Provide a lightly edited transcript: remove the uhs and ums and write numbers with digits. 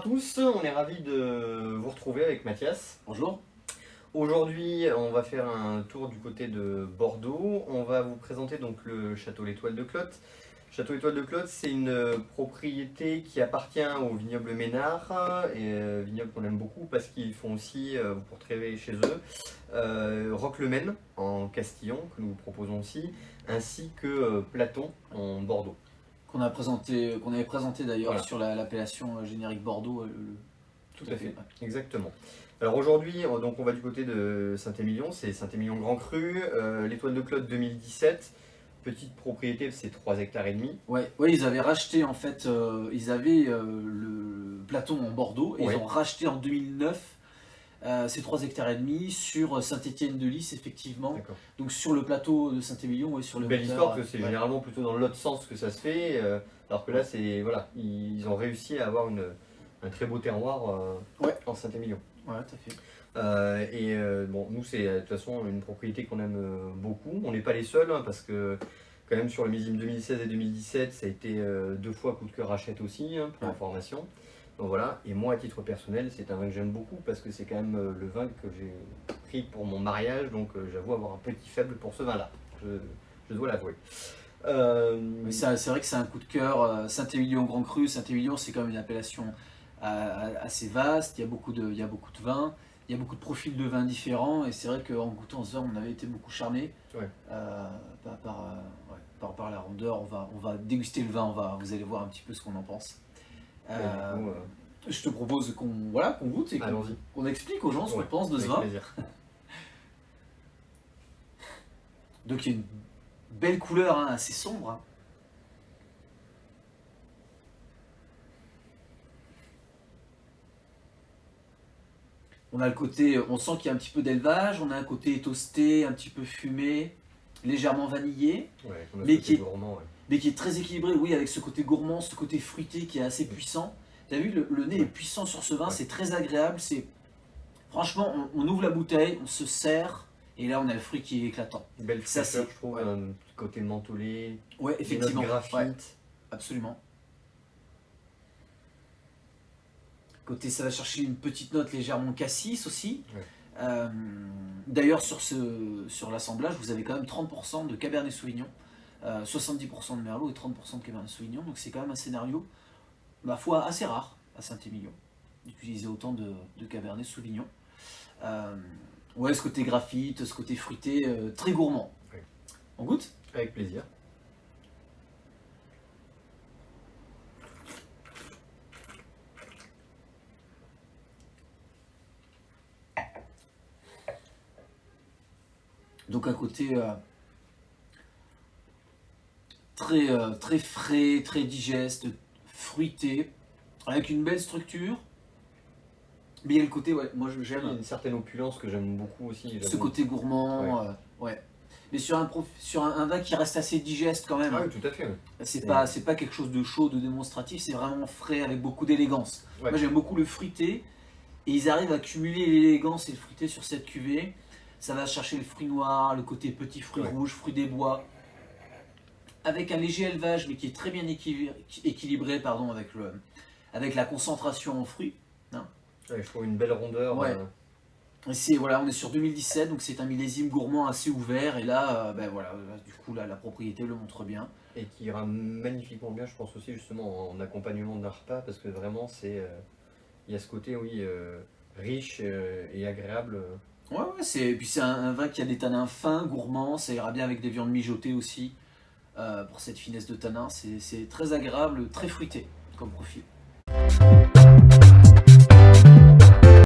tous, on est ravis de vous retrouver avec Mathias. Bonjour. Aujourd'hui, on va faire un tour du côté de Bordeaux. On va vous présenter donc le château L'Étoile de Clotte. Château L'Étoile de Clotte, c'est une propriété qui appartient au vignoble Ménard, et vignoble qu'on aime beaucoup parce qu'ils font aussi, vous pourrez trouver chez eux, Roquelemène en Castillon, que nous vous proposons aussi, ainsi que Platon en Bordeaux. Qu'on avait présenté d'ailleurs Voilà. sur l'appellation générique Bordeaux. Tout à fait, exactement. Alors aujourd'hui, donc on va du côté de Saint-Émilion, c'est Saint-Émilion Grand Cru, l'Étoile de Clotte 2017, petite propriété, c'est 3 hectares et demi. Ouais, ils avaient racheté en fait, ils avaient le Platon en Bordeaux et Ouais. ils ont racheté en 2009 ces 3 hectares et demi sur Saint-Étienne-de-Lys effectivement. D'accord. Donc sur le plateau de Saint-Émilion et sur le Belle moteur, histoire, que c'est ouais. généralement plutôt dans l'autre sens que ça se fait, alors que là, c'est voilà, ils ont réussi à avoir un très beau terroir Ouais. en Saint-Émilion. Ouais, tout à fait. Bon, nous, c'est de toute façon une propriété qu'on aime beaucoup. On n'est pas les seuls, hein, parce que quand même sur le millésime 2016 et 2017, ça a été 2 fois coup de cœur Hachette aussi, hein, pour Ouais. information. Donc voilà, et moi à titre personnel, c'est un vin que j'aime beaucoup parce que c'est quand même le vin que j'ai pris pour mon mariage, donc j'avoue avoir un petit faible pour ce vin-là, je dois l'avouer. Mais c'est vrai que c'est un coup de cœur. Saint-Émilion Grand Cru, Saint-Émilion c'est quand même une appellation assez vaste, il y a beaucoup de vins, il y a beaucoup de profils de vins différents et c'est vrai qu'en goûtant ce vin on avait été beaucoup charmés Ouais. par la rondeur. On va déguster le vin, vous allez voir un petit peu ce qu'on en pense. Du coup, Je te propose qu'on goûte et allons-y. qu'on explique aux gens ce qu'on Ouais, pense de ce avec vin. plaisir. Donc il y a une belle couleur, hein, assez sombre. Hein. On a le côté, on sent qu'il y a un petit peu d'élevage, on a un côté toasté, un petit peu fumé, légèrement vanillé, Ouais, on a ce mais côté qui est gourmand, ouais. mais qui est très équilibré, oui, avec ce côté gourmand, ce côté fruité qui est assez puissant. T'as vu, le nez est puissant sur ce vin, Ouais. c'est très agréable. Franchement, on ouvre la bouteille, on se sert, et là on a le fruit qui est éclatant. Belle Ça, fraîcheur, c'est- je trouve, ouais. un côté mentholé, Ouais, des effectivement. notes graphite. Ouais, absolument. Côté, ça va chercher une petite note légèrement cassis aussi. Ouais. D'ailleurs, sur l'assemblage, vous avez quand même 30% de Cabernet Sauvignon, 70% de Merlot et 30% de Cabernet Sauvignon. Donc c'est quand même un scénario, ma foi, assez rare à Saint-Émilion, d'utiliser autant de Cabernet Sauvignon. Ouais, ce côté graphite, ce côté fruité, très gourmand. Ouais. On goûte ? Avec plaisir. Donc un côté très frais, très digeste, fruité, avec une belle structure. Mais il y a le côté, ouais, moi Il y a j'aime une certaine opulence que j'aime beaucoup aussi. ce j'avoue. côté gourmand. Ouais. Mais sur un vin qui reste assez digeste quand même. Ah Hein. oui, tout à fait. Ouais. C'est pas quelque chose de chaud, de démonstratif, c'est vraiment frais avec beaucoup d'élégance. Ouais. Moi j'aime beaucoup le fruité et ils arrivent à cumuler l'élégance et le fruité sur cette cuvée. Ça va chercher le fruit noir, le côté petit fruit Ouais. rouge, fruit des bois, avec un léger élevage mais qui est très bien équilibré pardon, avec la concentration en fruits. Ouais, je trouve une belle rondeur. Ouais. Et voilà, on est sur 2017, donc c'est un millésime gourmand assez ouvert et là, du coup la propriété le montre bien. Et qui ira magnifiquement bien, je pense aussi justement en accompagnement d'un repas, parce que vraiment il y a ce côté riche et agréable. Ouais, puis c'est un vin qui a des tanins fins, gourmands, ça ira bien avec des viandes mijotées aussi, pour cette finesse de tanin. C'est très agréable, très fruité comme profil.